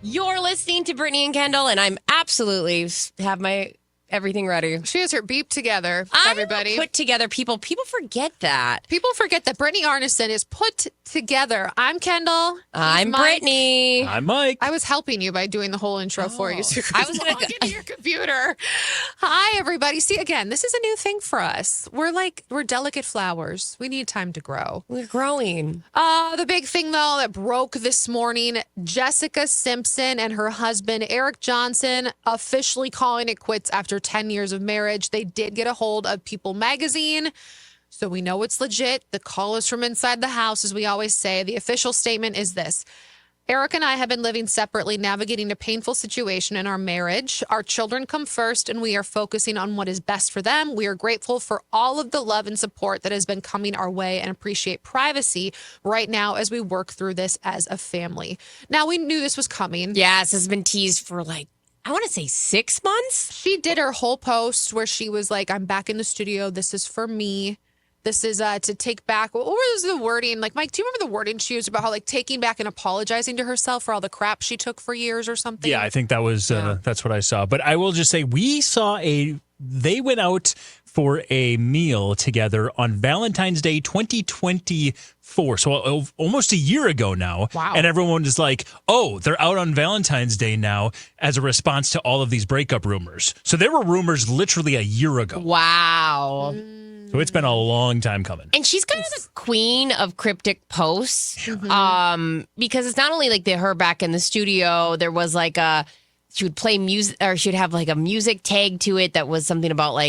You're listening to Brittany and Kendall, and I'm absolutely have my everything ready. She has her beep together, everybody. Put together people. People forget that. People forget that Brittany Arneson is put together. I'm Kendall. I'm Brittany. I'm Mike. I was helping you by doing the whole intro for you. So I was going to get into your computer. Hi, everybody. See, again, this is a new thing for us. We're delicate flowers. We need time to grow. We're growing. The big thing, though, that broke this morning, Jessica Simpson and her husband, Eric Johnson, officially calling it quits after 10 years of marriage. They did get a hold of People magazine, so we know it's legit. The call is from inside the house, as we always say. The official statement is this: Eric and I have been living separately, navigating a painful situation in our marriage. Our children come first, and we are focusing on what is best for them. We are grateful for all of the love and support that has been coming our way and appreciate privacy right now as we work through this as a family. Now, we knew this was coming. Yes, it's been teased for I want to say 6 months. She did her whole post where she was like, I'm back in the studio. This is for me. This is to take back. What was the wording? Like, Mike, do you remember the wording she used about how taking back and apologizing to herself for all the crap she took for years or something? Yeah, I think that was that's what I saw. But I will just say they went out for a meal together on Valentine's Day 2024. So almost a year ago now. Wow. And everyone is like, oh, they're out on Valentine's Day now as a response to all of these breakup rumors. So there were rumors literally a year ago. Wow. So it's been a long time coming. And she's kind of the queen of cryptic posts, because it's not only her back in the studio. There was she would play music, or she'd have a music tag to it that was something about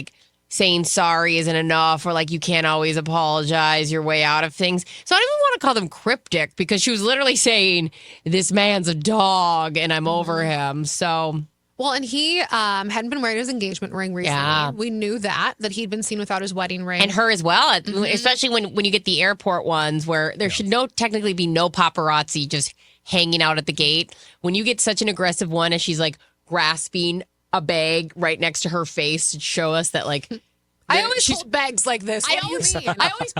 saying sorry isn't enough, or you can't always apologize your way out of things. So I don't even want to call them cryptic, because she was literally saying, this man's a dog and I'm over him. So... Well, and he hadn't been wearing his engagement ring recently. Yeah. We knew that he'd been seen without his wedding ring. And her as well, especially when you get the airport ones where there should technically be no paparazzi just hanging out at the gate. When you get such an aggressive one as she's grasping a bag right next to her face to show us that I always hold bags like this. I always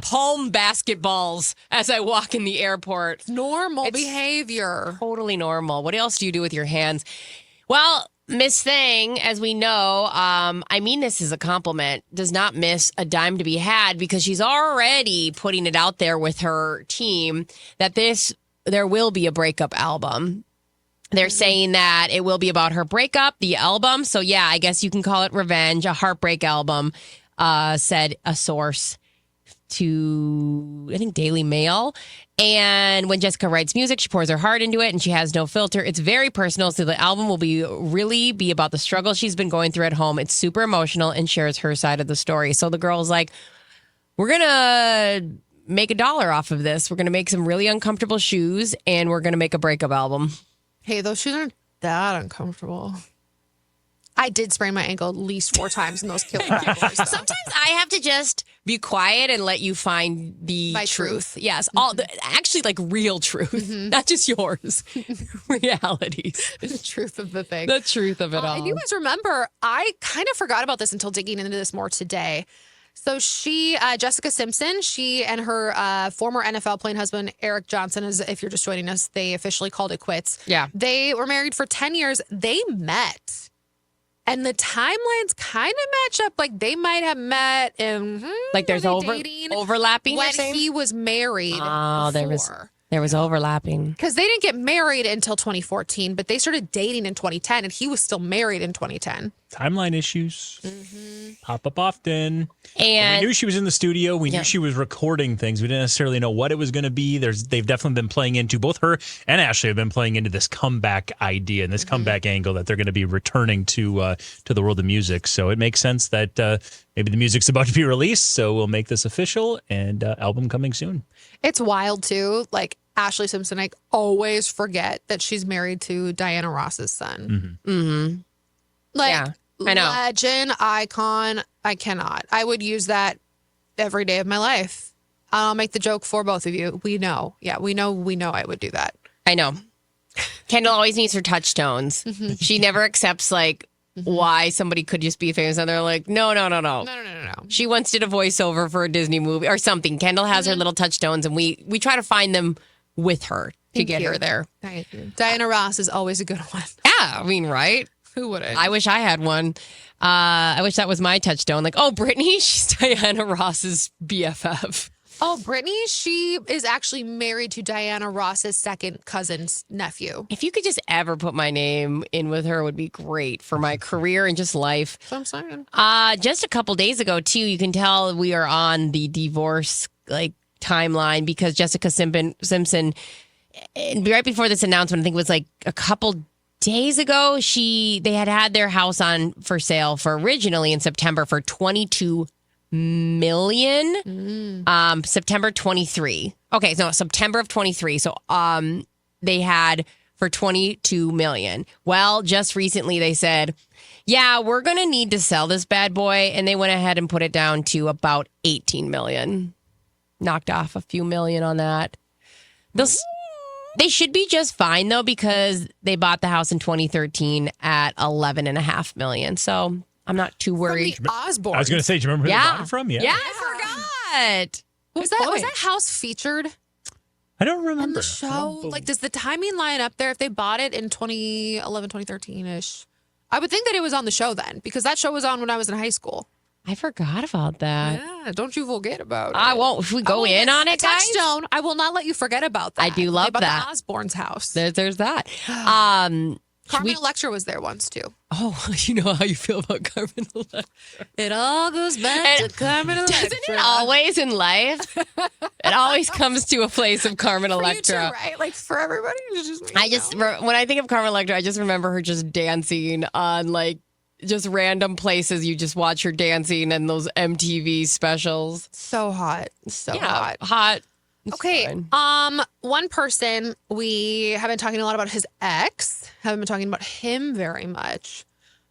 palm basketballs as I walk in the airport. It's normal behavior. Totally normal. What else do you do with your hands? Well, Miss Thing, as we know, I mean this is a compliment, does not miss a dime to be had, because she's already putting it out there with her team that there will be a breakup album. They're saying that it will be about her breakup, the album. So, yeah, I guess you can call it Revenge, a heartbreak album, said a source to, I think, Daily Mail. And when Jessica writes music, she pours her heart into it and she has no filter. It's very personal. So the album will really be about the struggle she's been going through at home. It's super emotional and shares her side of the story. So the girl's like, we're going to make $1 off of this. We're going to make some really uncomfortable shoes and we're going to make a breakup album. Hey, those shoes aren't that uncomfortable. I did sprain my ankle at least 4 times in those killer categories. Sometimes I have to just be quiet and let you find the truth. Yes, actually real truth, not just yours. Realities. The truth of the thing. The truth of it all. And you guys remember, I kind of forgot about this until digging into this more today. So Jessica Simpson, she and her former NFL playing husband, Eric Johnson, if you're just joining us, they officially called it quits. Yeah. They were married for 10 years. They met. And the timelines kind of match up. They might have met and there's overlapping when he was married. Oh, there was overlapping. Because they didn't get married until 2014, but they started dating in 2010, and he was still married in 2010. Timeline issues pop up often. And we knew she was in the studio. We knew she was recording things. We didn't necessarily know what it was going to be. They've definitely been playing into, both her and Ashley have been playing into this comeback idea and this comeback angle that they're going to be returning to the world of music. So it makes sense that maybe the music's about to be released. So we'll make this official and album coming soon. It's wild, too. Ashley Simpson, I always forget that she's married to Diana Ross's son. Yeah, I know. Legend, icon, I cannot. I would use that every day of my life. I'll make the joke for both of you. We know. Yeah, we know I would do that. I know. Kendall always needs her touchstones. She never accepts why somebody could just be famous, and they're like, no. No. She once did a voiceover for a Disney movie or something. Kendall has her little touchstones, and we try to find them with her to get her there. Thank you. Diana Ross is always a good one. Yeah, I mean, right? Who wouldn't? I wish I had one. I wish that was my touchstone. Like, oh, Brittany, she's Diana Ross's BFF. Oh, Brittany, she is actually married to Diana Ross's second cousin's nephew. If you could just ever put my name in with her, it would be great for my career and just life. That's what I'm saying. Just a couple days ago, too, you can tell we are on the divorce timeline because Jessica Simpson, right before this announcement, I think it was like a couple days ago, they had their house on for sale for originally in September for $22 million. September 23. Okay, so September of 23. So they had for 22 million. Well, just recently they said, yeah, we're going to need to sell this bad boy, and they went ahead and put it down to about 18 million. Knocked off a few million on that. They should be just fine though, because they bought the house in 2013 at 11.5 million. So I'm not too worried. From the Osbournes. I was going to say, do you remember who they bought it from? Yeah, I forgot. Was that house featured I don't remember. in the show? Like, does the timing line up there if they bought it in 2011, 2013-ish? I would think that it was on the show then, because that show was on when I was in high school. I forgot about that. Yeah, don't you forget about it. I won't. If we go in on it, guys. Touchstone. I will not let you forget about that. I do love They bought that. The Osbournes house. There's that. Carmen Electra was there once too. Oh, you know how you feel about Carmen Electra. It all goes back to Carmen Electra. Doesn't it always in life? It always comes to a place of Carmen For you Electra. too, right? Like for everybody. It's just me, I just when I think of Carmen Electra, I just remember her just dancing on just random places. You just watch her dancing and those MTV specials. so hot. So hot. Hot. It's Okay. fine. One person we have been talking a lot about his ex. Haven't been talking about him very much.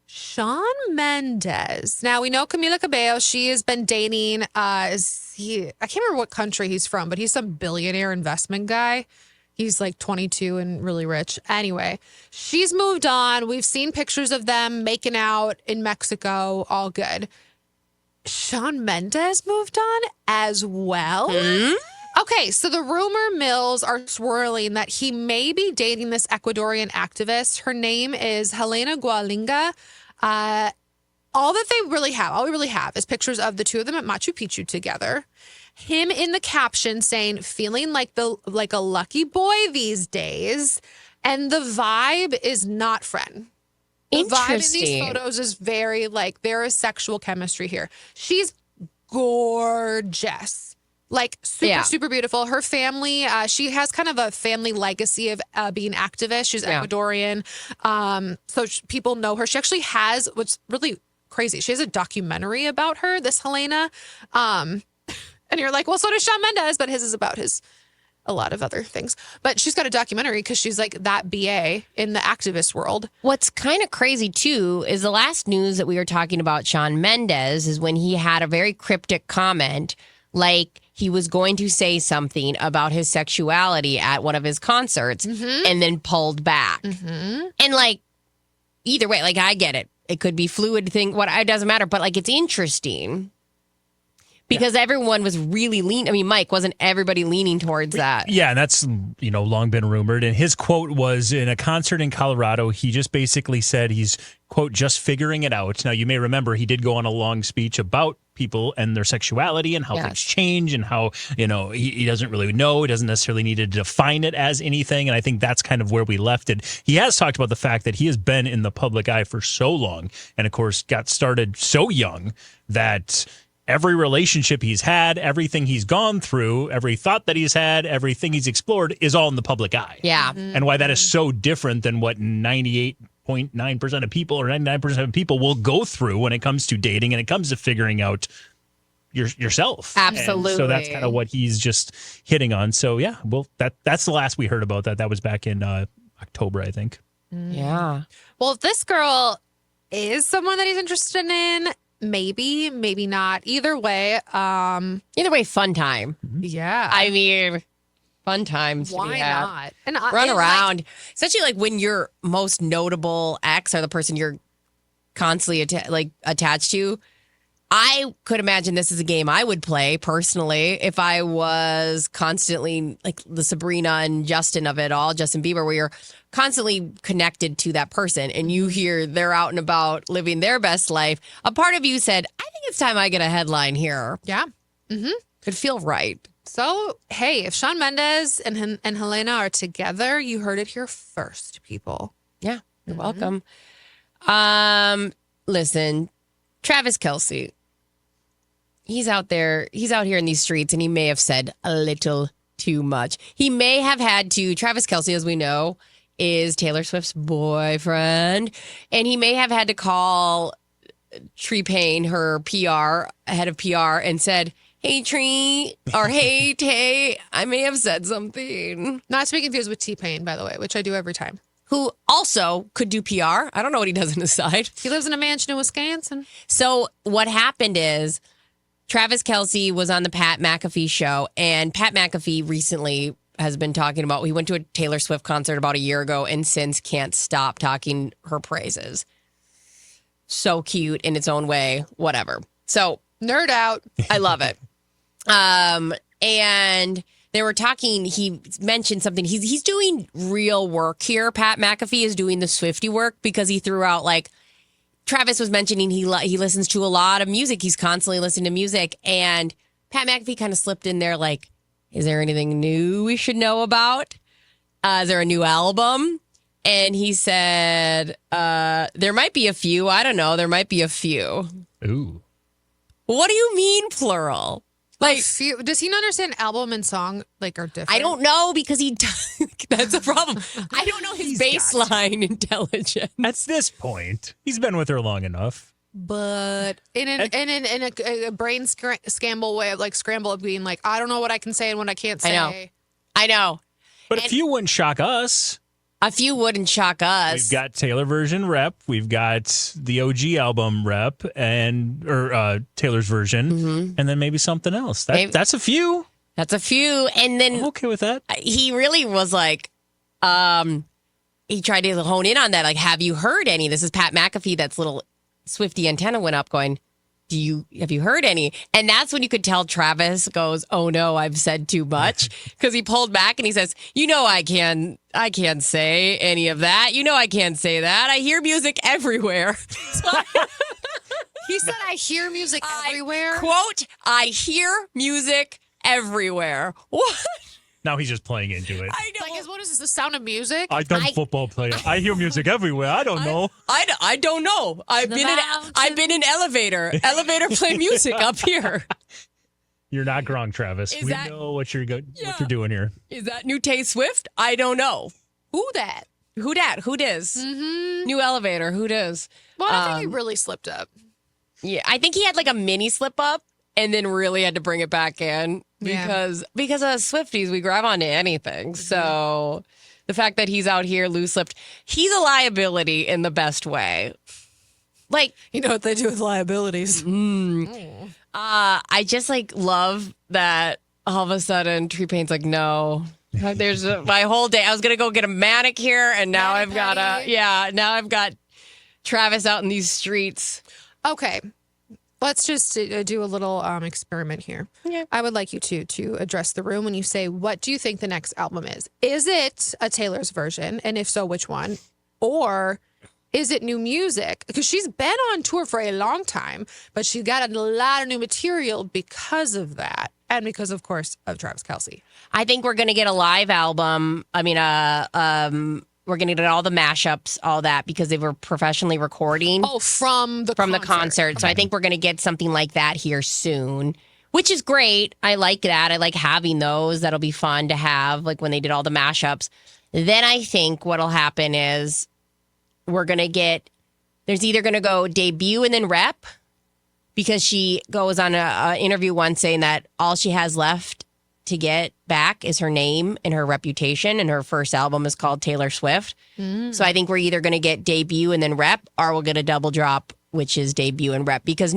Shawn Mendes. Now we know Camila Cabello. She has been dating. I can't remember what country he's from, but he's some billionaire investment guy. He's like 22 and really rich. Anyway, she's moved on. We've seen pictures of them making out in Mexico. All good. Shawn Mendes moved on as well. Okay, so the rumor mills are swirling that he may be dating this Ecuadorian activist. Her name is Helena Gualinga. All we really have is pictures of the two of them at Machu Picchu together. Him in the caption saying, feeling like a lucky boy these days. And the vibe is not friend. The vibe in these Interesting. photos is very there is sexual chemistry here. She's gorgeous. Like super beautiful. Her family, she has kind of a family legacy of being activist. She's Ecuadorian. So people know her. She actually has, what's really crazy, she has a documentary about her, this Helena. And you're like, well, so does Shawn Mendes, but his is about a lot of other things. But she's got a documentary because she's like that BA in the activist world. What's kind of crazy, too, is the last news that we were talking about Shawn Mendes is when he had a very cryptic comment, like he was going to say something about his sexuality at one of his concerts and then pulled back. And either way, I get it. It could be fluid thing. It doesn't matter. But it's interesting. Because everyone was really leaning. I mean, Mike, wasn't everybody leaning towards that? Yeah, and that's, long been rumored. And his quote was in a concert in Colorado, he just basically said he's, quote, just figuring it out. Now, you may remember he did go on a long speech about people and their sexuality and how things change and how, he doesn't really know. He doesn't necessarily need to define it as anything. And I think that's kind of where we left it. He has talked about the fact that he has been in the public eye for so long and, of course, got started so young that every relationship he's had, everything he's gone through, every thought that he's had, everything he's explored is all in the public eye. Yeah. And why that is so different than what 98.9% of people or 99% of people will go through when it comes to dating and it comes to figuring out yourself. Absolutely. And so that's kind of what he's just hitting on. So, yeah, well, that's the last we heard about that. That was back in October, I think. Yeah. Well, if this girl is someone that he's interested in, maybe not. Either way, Fun time. yeah. I mean, fun times. to be Why had. not? And Run around. Especially when your most notable ex or the person you're constantly attached to I could imagine this is a game I would play personally if I was constantly like the Sabrina and Justin of it all, Justin Bieber, where you're constantly connected to that person and you hear they're out and about living their best life. A part of you said, I think it's time I get a headline here. Yeah. It'd feel right. So, hey, if Shawn Mendes and Helena are together, you heard it here first, people. Yeah, you're welcome. Listen, Travis Kelce, he's out here in these streets, and he may have said a little too much. He may have had to, Travis Kelce, as we know, is Taylor Swift's boyfriend, and he may have had to call Tree Payne, her PR, head of PR, and said, hey, Tree, or hey, Tay, I may have said something. Not to be confused with T-Pain, by the way, which I do every time. Who also could do PR. I don't know what he does on the side. He lives in a mansion in Wisconsin. So what happened is Travis Kelce was on the Pat McAfee show, and Pat McAfee recently has been talking about, he went to a Taylor Swift concert about a year ago and since can't stop talking her praises. So cute in its own way, whatever. So Nerd out. I love it. And they were talking, he mentioned something. He's doing real work here. Pat McAfee is doing the Swiftie work because he threw out, like, Travis was mentioning he listens to a lot of music. He's constantly listening to music. And Pat McAfee kind of slipped in there like, is there anything new we should know about? Is there a new album? And he said, there might be a few. I don't know. There might be a few. Ooh. What do you mean plural? Like, Does he not understand album and song like are different? I don't know because he does. That's a problem. I don't know his baseline intelligence. At this point, he's been with her long enough. But in a brain scramble way of like scramble of being like, I don't know what I can say and what I can't say. I know. But a few wouldn't shock us. A few wouldn't shock us. We've got Taylor version rep. We've got the OG album rep or Taylor's version, and then maybe something else. That's a few. That's a few. And then I'm okay with that. He really was like, he tried to hone in on that. Like, have you heard any? This is Pat McAfee. That's little Swiftie antenna went up going, have you heard any? And that's when you could tell Travis goes, oh no, I've said too much. Because he pulled back and he says, I can't say any of that. I can't say that. I hear music everywhere. He said, I hear music everywhere. Quote, I hear music everywhere. What? Now he's just playing into it. I know. Like, what is this, the sound of music? I done football player. I hear music everywhere. I don't know. I don't know. I've been in elevator play music up here. You're not wrong, Travis. We know what you're doing here. Is that new Tay Swift? I don't know. Who that? Who dis? Mm-hmm. New elevator. Who dis? Well, I think he really slipped up. Yeah, I think he had like a mini slip up and then really had to bring it back in because of Swifties, we grab onto anything. So the fact that he's out here loose-lipped, he's a liability in the best way. Like, you know what they do with liabilities. I just like love that all of a sudden Tree Payne's like, no. There's my whole day. I was gonna go get a manicure, and now I've got Travis out in these streets. Okay, let's just do a little experiment here. Yeah. I would like you to address the room when you say, what do you think the next album is? Is it a Taylor's version, and if so, which one? Or is it new music? Because she's been on tour for a long time, but she got a lot of new material because of that. And because, of course, of Travis Kelce. I think we're going to get a live album. I mean, we're going to get all the mashups, all that, because they were professionally recording. Oh, from the concert. Okay. So I think we're going to get something like that here soon, which is great. I like that. I like having those. That'll be fun to have, like when they did all the mashups. Then I think what'll happen is we're going to get, there's either going to go debut and then rep, because she goes on an interview once saying that all she has left to get back is her name and her reputation, and her first album is called Taylor Swift. So I think we're either going to get debut and then rep, or we'll get a double drop, which is debut and rep, because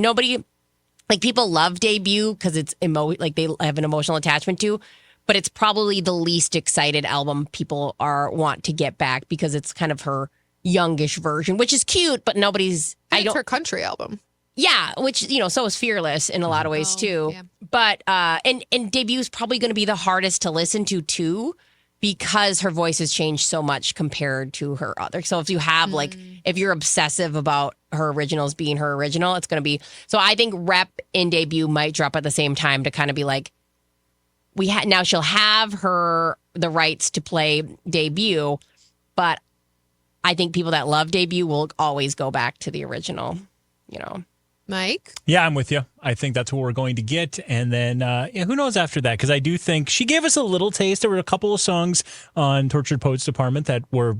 people love debut because it's they have an emotional attachment to, but it's probably the least excited album people want to get back because it's kind of her youngish version, which is cute, but It's her country album. Yeah, which, so is Fearless in a lot of ways too. Yeah. But and Debut is probably going to be the hardest to listen to too, because her voice has changed so much compared to her other. So if you have if you're obsessive about her originals being her original, it's going to be. So I think Rep and Debut might drop at the same time to kind of be like, now she'll have the rights to play Debut, but I think people that love Debut will always go back to the original, Mike? Yeah, I'm with you. I think that's what we're going to get. And then who knows after that? Because I do think she gave us a little taste. There were a couple of songs on Tortured Poets Department that were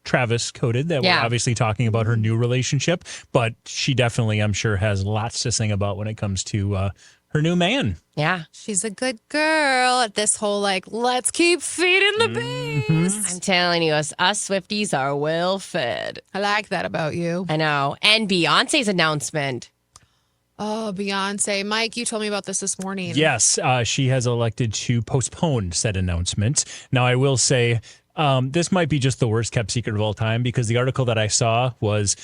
Travis coded that were obviously talking about her new relationship. But she definitely, I'm sure, has lots to sing about when it comes to her new man. Yeah. She's a good girl at this whole, let's keep feeding the beast. I'm telling you, us Swifties are well fed. I like that about you. I know. And Beyonce's announcement. Oh, Beyonce. Mike, you told me about this morning. Yes, she has elected to postpone said announcement. Now, I will say this might be just the worst kept secret of all time, because the article that I saw was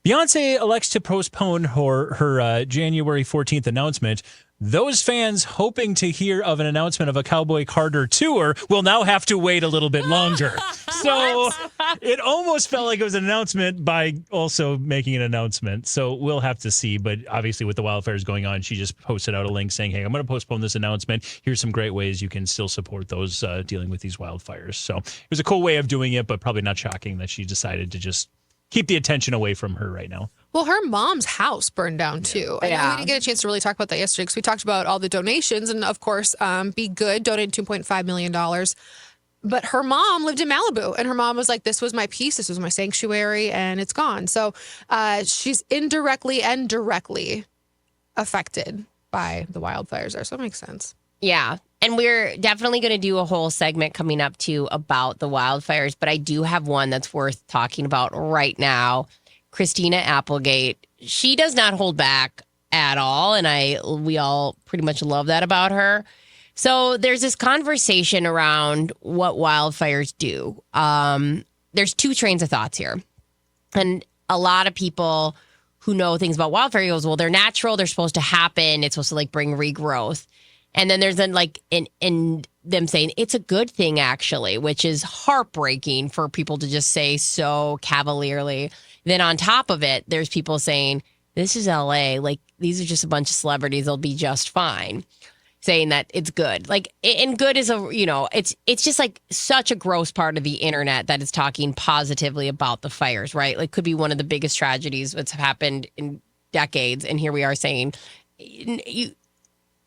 Beyonce elects to postpone her January 14th announcement. Those fans hoping to hear of an announcement of a Cowboy Carter tour will now have to wait a little bit longer. So it almost felt like it was an announcement by also making an announcement. So we'll have to see. But obviously with the wildfires going on, she just posted out a link saying, hey, I'm going to postpone this announcement. Here's some great ways you can still support those dealing with these wildfires. So it was a cool way of doing it, but probably not shocking that she decided to just keep the attention away from her right now. Well, her mom's house burned down too. I know we didn't get a chance to really talk about that yesterday because we talked about all the donations, and of course, Be Good donated $2.5 million. But her mom lived in Malibu, and her mom was like, this was my peace, this was my sanctuary, and it's gone. So she's indirectly and directly affected by the wildfires there. So it makes sense. Yeah. And we're definitely going to do a whole segment coming up too about the wildfires. But I do have one that's worth talking about right now. Christina Applegate. She does not hold back at all. And we all pretty much love that about her. So there's this conversation around what wildfires do. There's two trains of thoughts here. And a lot of people who know things about wildfire goes, well, they're natural. They're supposed to happen. It's supposed to bring regrowth. And then there's in them saying it's a good thing, actually, which is heartbreaking for people to just say so cavalierly. Then on top of it, there's people saying, this is LA. These are just a bunch of celebrities. They'll be just fine. Saying that it's good. And good is it's just such a gross part of the internet that is talking positively about the fires, right? Could be one of the biggest tragedies that's happened in decades. And here we are saying,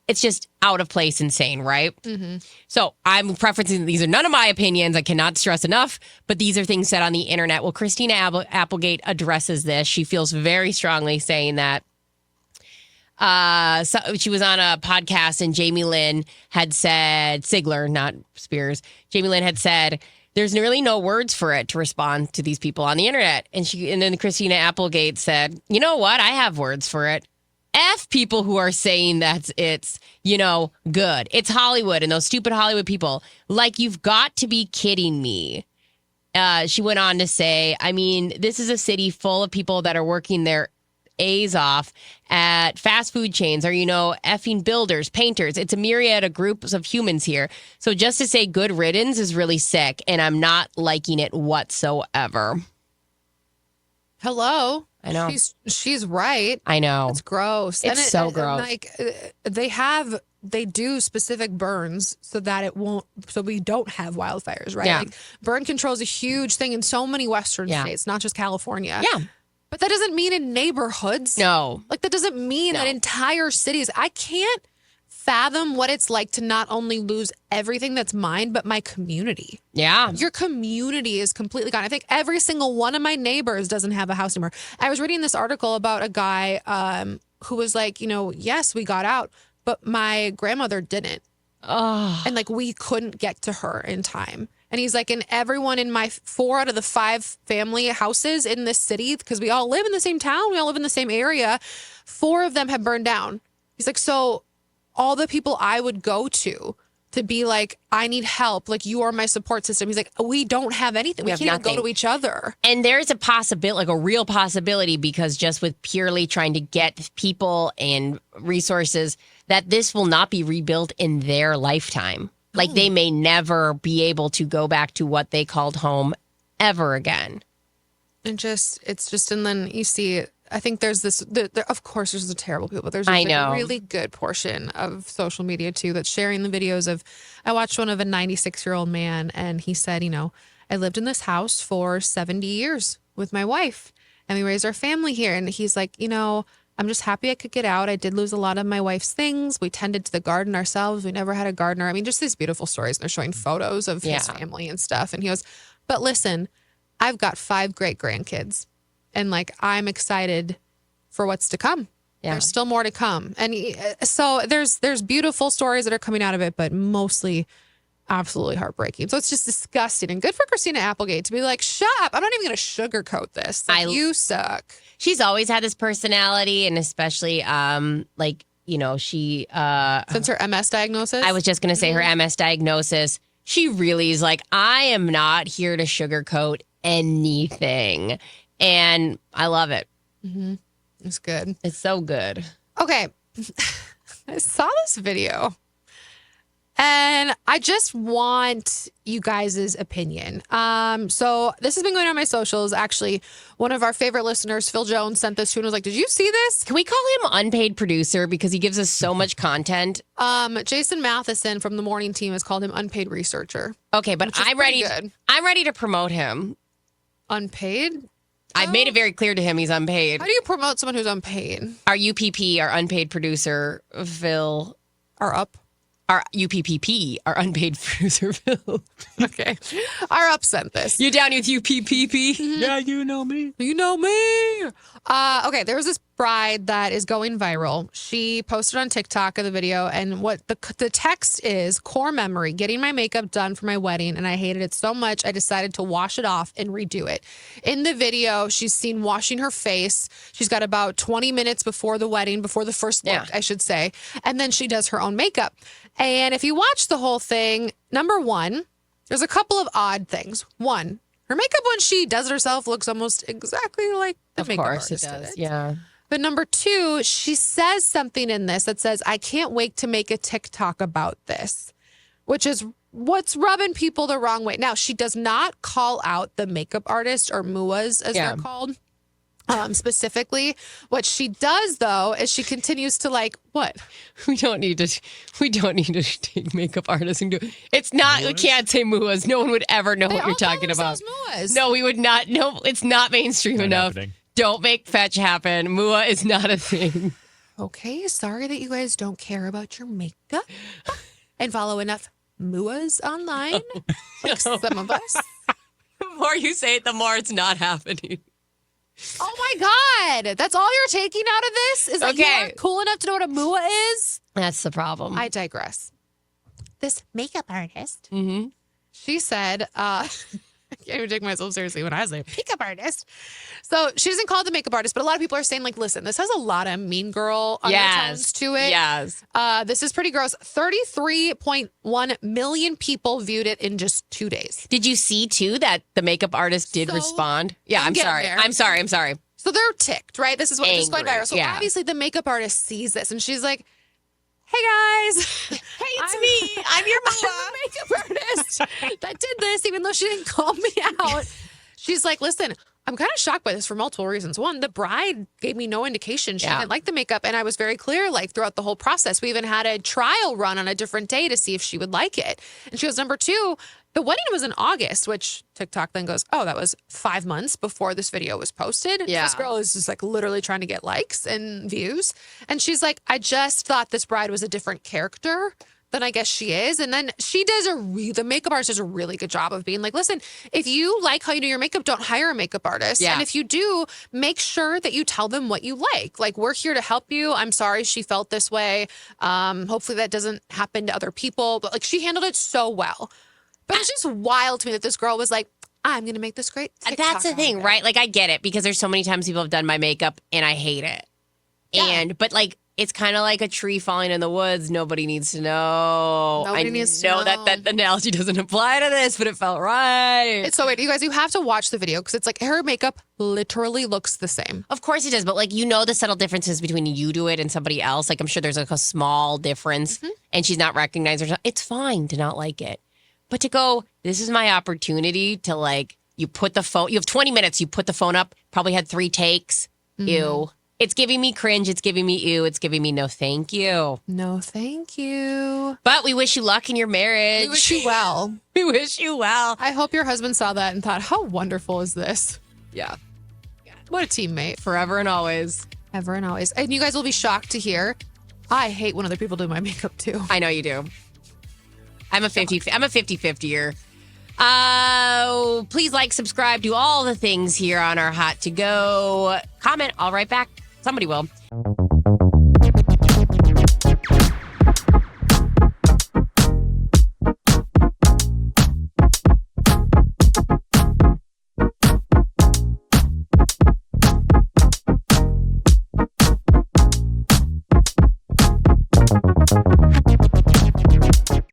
it's just out of place, insane, right? Mm-hmm. So I'm preferencing, these are none of my opinions. I cannot stress enough, but these are things said on the internet. Well, Christina Applegate addresses this. She feels very strongly saying that so she was on a podcast and Jamie Lynn had said, Sigler, not Spears, Jamie Lynn had said, there's really no words for it to respond to these people on the internet. And then Christina Applegate said, you know what? I have words for it. F people who are saying that it's, good. It's Hollywood and those stupid Hollywood people. You've got to be kidding me. She went on to say, this is a city full of people that are working their A's off at fast food chains or, effing builders, painters. It's a myriad of groups of humans here. So just to say good riddance is really sick, and I'm not liking it whatsoever. Hello. I know. She's right. I know. It's gross. It's so gross. They do specific burns so we don't have wildfires, right? Yeah. Burn control is a huge thing in so many Western states, not just California. Yeah. But that doesn't mean in neighborhoods. No. That doesn't mean that entire cities. I can't fathom what it's like to not only lose everything that's mine, but my community. Yeah. Your community is completely gone. I think every single one of my neighbors doesn't have a house anymore. I was reading this article about a guy who was like, yes, we got out, but my grandmother didn't. Oh. And we couldn't get to her in time. And he's like, and everyone in my 4 out of the 5 family houses in this city, because we all live in the same town, we all live in the same area, 4 of them have burned down. He's like, so all the people I would go to to be like, I need help. Like, you are my support system. He's like, we don't have anything. We have can't even nothing. go to each other. And there's a possibility, like a real possibility, because just with purely trying to get people and resources, that this will not be rebuilt in their lifetime. Like they may never be able to go back to what they called home ever again. And and then you see, I think there's this, of course, there's the terrible people, but there's I just know. a really good portion of social media too that's sharing the videos of, I watched one of a 96-year-old man, and he said, I lived in this house for 70 years with my wife, and we raised our family here. And he's like, I'm just happy I could get out. I did lose a lot of my wife's things. We tended to the garden ourselves. We never had a gardener. I mean, just these beautiful stories. And they're showing photos of his family and stuff. And he goes, but listen, I've got 5 great grandkids, and like, I'm excited for what's to come. Yeah. There's still more to come. And so there's beautiful stories that are coming out of it, but mostly absolutely heartbreaking. So it's just disgusting. And good for Christina Applegate to be like, shut up. I'm not even going to sugarcoat this. Like, you suck. She's always had this personality, and especially she since her MS diagnosis. I was just going to say her MS diagnosis. She really is like, I am not here to sugarcoat anything. And I love it. Mm-hmm. It's good. It's so good. Okay. I saw this video, and I just want you guys' opinion. So this has been going on my socials. Actually, one of our favorite listeners, Phil Jones, sent this to and was like, did you see this? Can we call him unpaid producer because he gives us so much content? Jason Matheson from the morning team has called him unpaid researcher. Okay, but I'm ready to promote him. Unpaid? I've made it very clear to him he's unpaid. How do you promote someone who's unpaid? Our UPP, our unpaid producer, Phil. Our UPPP, our unpaid producer, Phil. Okay. Our up sent this. You down with UPPP? Yeah, you know me. You know me. Okay, there was this bride that is going viral. She posted on TikTok of the video, and what the text is, core memory, getting my makeup done for my wedding, and I hated it so much I decided to wash it off and redo it. In the video, she's seen washing her face. She's got about 20 minutes before the wedding, before the first look, I should say, and then she does her own makeup. And if you watch the whole thing, number one, there's a couple of odd things. One, her makeup when she does it herself looks almost exactly like the makeup artist did it. Yeah. But number two, she says something in this that says, I can't wait to make a TikTok about this, which is what's rubbing people the wrong way. Now, she does not call out the makeup artist, or MUAs as they're called, specifically. What she does, though, is she continues to what? We don't need to take makeup artists and do it. It's not, we can't say MUAs. No one would ever know what you're talking about. MUAs. No, we would not. No, it's not mainstream enough. Happening. Don't make fetch happen. MUA is not a thing. Okay, sorry that you guys don't care about your makeup and follow enough MUAs online, like some of us. The more you say it, the more it's not happening. Oh my God. That's all you're taking out of this? Is that you aren't cool enough to know what a MUA is? That's the problem. I digress. This makeup artist, Mm-hmm. she said, I can't even take myself seriously when I say makeup artist. So she doesn't call it the makeup artist, but a lot of people are saying, listen, this has a lot of mean girl undertones to it. Yes. This is pretty gross. 33.1 million people viewed it in just 2 days. Did you see, too, that the makeup artist did respond? Yeah, I'm sorry. there. I'm sorry. So they're ticked, right? This is what just going Angry, viral. So yeah. obviously the makeup artist sees this and she's like, hey guys. Hey, it's me. I'm your I'm the makeup artist that did this, even though she didn't call me out. She's like, listen, I'm kind of shocked by this for multiple reasons. One, the bride gave me no indication she didn't like the makeup. And I was very clear, throughout the whole process. We even had a trial run on a different day to see if she would like it. And she goes, number two, the wedding was in August, which TikTok then goes, oh, that was 5 months before this video was posted. Yeah. This girl is just literally trying to get likes and views. And she's like, I just thought this bride was a different character than I guess she is. And then she does the makeup artist does a really good job of being like, listen, if you like how you do your makeup, don't hire a makeup artist. Yeah. And if you do, make sure that you tell them what you like. We're here to help you. I'm sorry she felt this way. Hopefully that doesn't happen to other people. But she handled it so well. But it's just wild to me that this girl was like, I'm going to make this great TikTok. That's the thing, right? I get it because there's so many times people have done my makeup and I hate it. Yeah. But it's kind of like a tree falling in the woods. Nobody needs to know. Nobody needs to know. that analogy doesn't apply to this, but it felt right. So wait, you guys, you have to watch the video because it's like her makeup literally looks the same. Of course it does, but like the subtle differences between you do it and somebody else. Like I'm sure there's like a small difference, and she's not recognized herself. It's fine to not like it, but to go, this is my opportunity to like. You put the phone. You have 20 minutes. You put the phone up. Probably had 3 takes. Ew. It's giving me cringe. It's giving me ew. It's giving me no thank you. No, thank you. But we wish you luck in your marriage. We wish you well. We wish you well. I hope your husband saw that and thought, how wonderful is this? Yeah. What a teammate. Forever and always. Ever and always. And you guys will be shocked to hear, I hate when other people do my makeup too. I know you do. I'm a 50-50-er. Please like, subscribe, do all the things here on our Hot to Go. Comment, I'll write back. Somebody will.